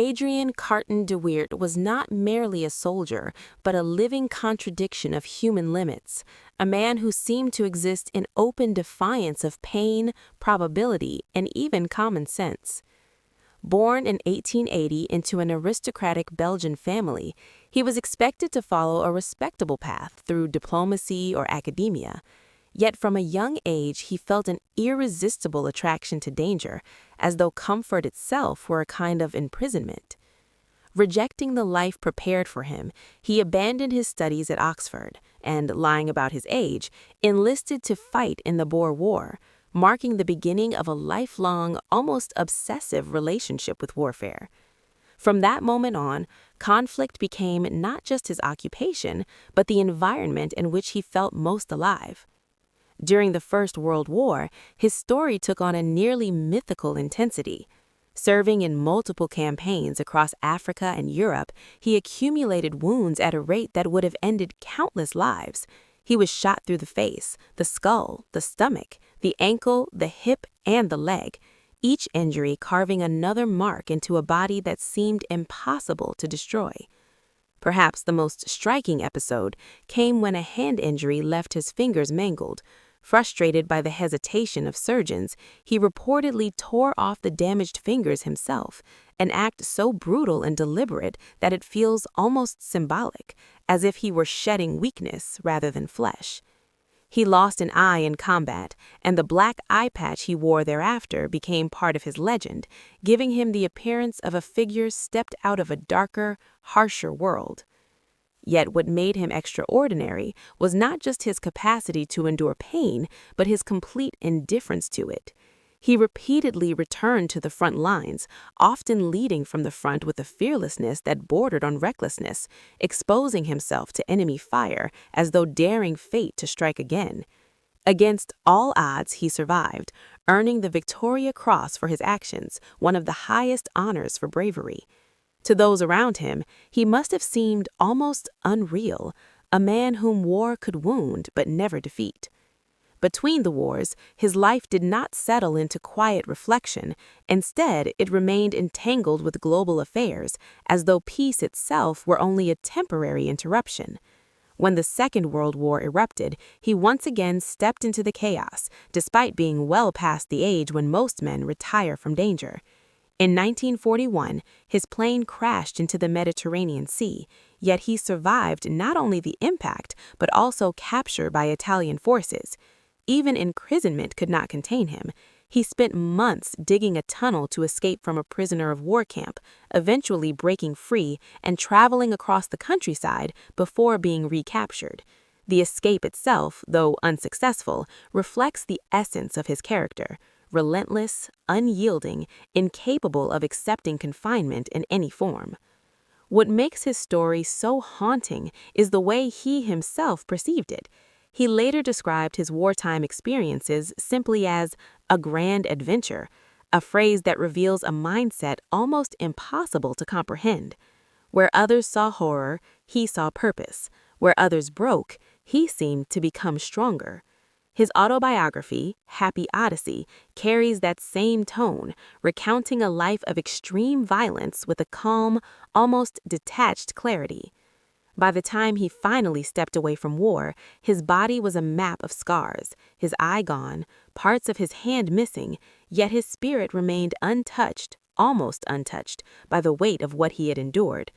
Adrian Carton de Wiart was not merely a soldier, but a living contradiction of human limits, a man who seemed to exist in open defiance of pain, probability, and even common sense. Born in 1880 into an aristocratic Belgian family, he was expected to follow a respectable path through diplomacy or academia. Yet from a young age he felt an irresistible attraction to danger, as though comfort itself were a kind of imprisonment. Rejecting the life prepared for him, he abandoned his studies at Oxford and, lying about his age, enlisted to fight in the Boer War, marking the beginning of a lifelong, almost obsessive relationship with warfare. From that moment on, conflict became not just his occupation, but the environment in which he felt most alive. During the First World War, his story took on a nearly mythical intensity. Serving in multiple campaigns across Africa and Europe, he accumulated wounds at a rate that would have ended countless lives. He was shot through the face, the skull, the stomach, the ankle, the hip, and the leg, each injury carving another mark into a body that seemed impossible to destroy. Perhaps the most striking episode came when a hand injury left his fingers mangled. Frustrated by the hesitation of surgeons, he reportedly tore off the damaged fingers himself, an act so brutal and deliberate that it feels almost symbolic, as if he were shedding weakness rather than flesh. He lost an eye in combat, and the black eye patch he wore thereafter became part of his legend, giving him the appearance of a figure stepped out of a darker, harsher world. Yet what made him extraordinary was not just his capacity to endure pain, but his complete indifference to it. He repeatedly returned to the front lines, often leading from the front with a fearlessness that bordered on recklessness, exposing himself to enemy fire as though daring fate to strike again. Against all odds, he survived, earning the Victoria Cross for his actions, one of the highest honors for bravery. To those around him, he must have seemed almost unreal, a man whom war could wound but never defeat. Between the wars, his life did not settle into quiet reflection. Instead, it remained entangled with global affairs, as though peace itself were only a temporary interruption. When the Second World War erupted, he once again stepped into the chaos, despite being well past the age when most men retire from danger. In 1941, his plane crashed into the Mediterranean Sea, yet he survived not only the impact, but also capture by Italian forces. Even imprisonment could not contain him. He spent months digging a tunnel to escape from a prisoner of war camp, eventually breaking free and traveling across the countryside before being recaptured. The escape itself, though unsuccessful, reflects the essence of his character. Relentless, unyielding, incapable of accepting confinement in any form. What makes his story so haunting is the way he himself perceived it. He later described his wartime experiences simply as a grand adventure, a phrase that reveals a mindset almost impossible to comprehend. Where others saw horror, he saw purpose. Where others broke, he seemed to become stronger. His autobiography, Happy Odyssey, carries that same tone, recounting a life of extreme violence with a calm, almost detached clarity. By the time he finally stepped away from war, his body was a map of scars, his eye gone, parts of his hand missing, yet his spirit remained untouched, almost untouched, by the weight of what he had endured.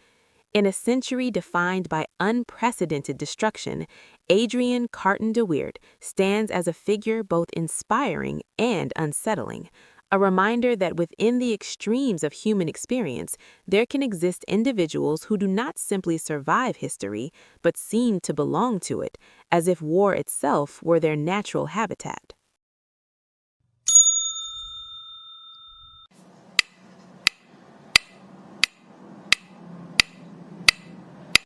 In a century defined by unprecedented destruction, Adrian Carton de Wiart stands as a figure both inspiring and unsettling, a reminder that within the extremes of human experience, there can exist individuals who do not simply survive history, but seem to belong to it, as if war itself were their natural habitat.